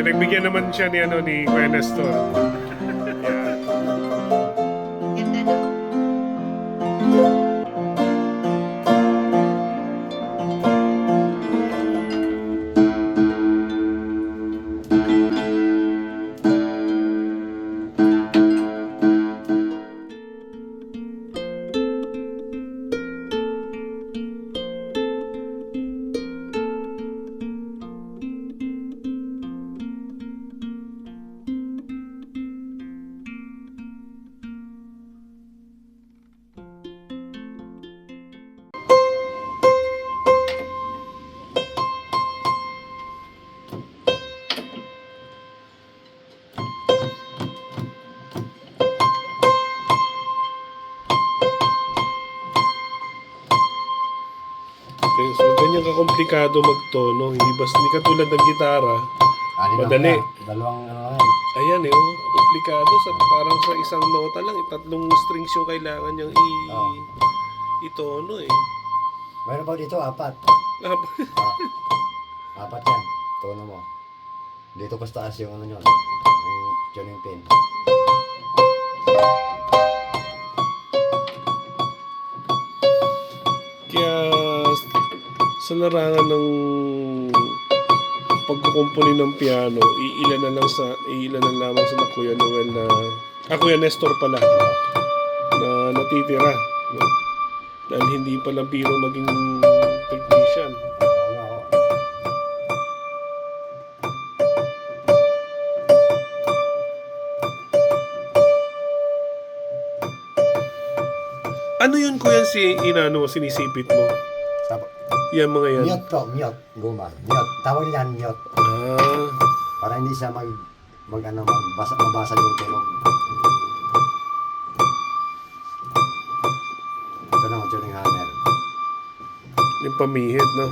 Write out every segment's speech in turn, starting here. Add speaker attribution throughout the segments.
Speaker 1: Pinagbigyan naman siya ni Kuya Nestor. Yeah.
Speaker 2: Ganda no?
Speaker 1: Okay, so ganyan kakomplikado magtono. Hindi katulad ng gitara. Madali.
Speaker 3: Dalawang ano lang.
Speaker 1: Ayan komplikado. Parang sa isang nota lang, tatlong strings yung kailangan niyang itono eh.
Speaker 3: Mayroon pa dito, apat. Apat yan. Tono mo. Dito ko sa taas yung ano nyo. Yung tuning pin.
Speaker 1: Kaya sa larangan ng pagkukumpuni ng piano, iilan na lamang sa Kuya Noel Kuya Nestor pala na natitira, no? Dahil hindi pala biro maging technician.
Speaker 3: Oo nga ako.
Speaker 1: Ano yun kuya sinisipit mo? Yan mga yan.
Speaker 3: Mute to, mute. Guma. Mute. Tawag yan, mute. Para hindi siya mabasa yung tunog. Ito na, tuning hammer.
Speaker 1: Yung pamihit, no?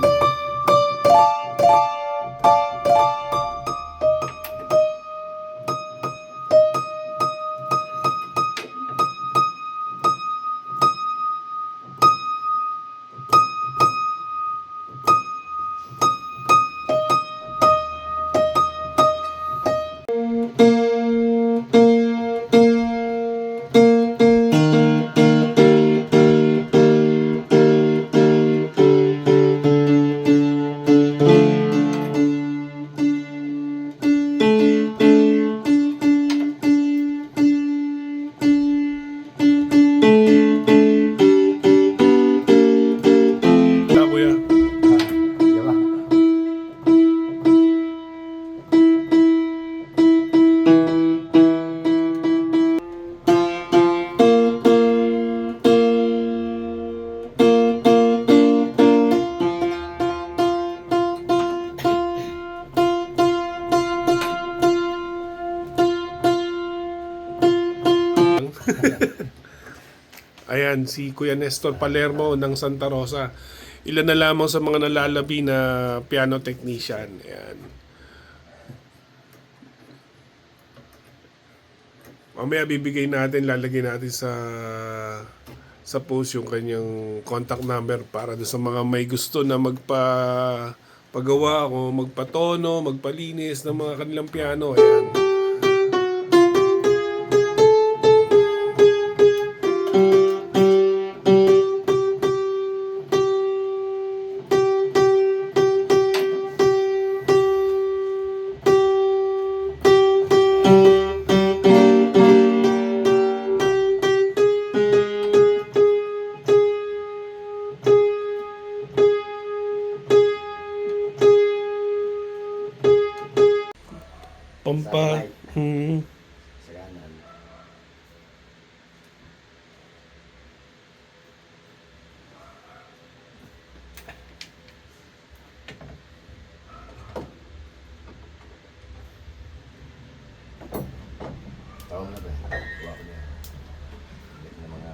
Speaker 3: Di ba?
Speaker 1: Ayan, si Kuya Nestor Palermo ng Santa Rosa. Ilan na lamang sa mga nalalabi na piano technician. Ayan. Mamaya lalagay natin sa post yung kanyang contact number para sa mga may gusto na pagawa o magpatono, magpalinis ng mga kanilang piano. Ayan. Pampa.
Speaker 3: Saganan. Tawag na ba? Tuwa ko niya. Hindi na mga...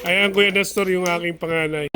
Speaker 1: Ayan, Kuya Nestor, yung aking panganay.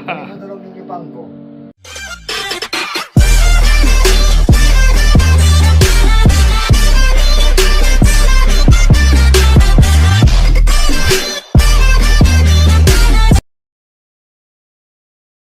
Speaker 3: Ano tulog ninyo pangko?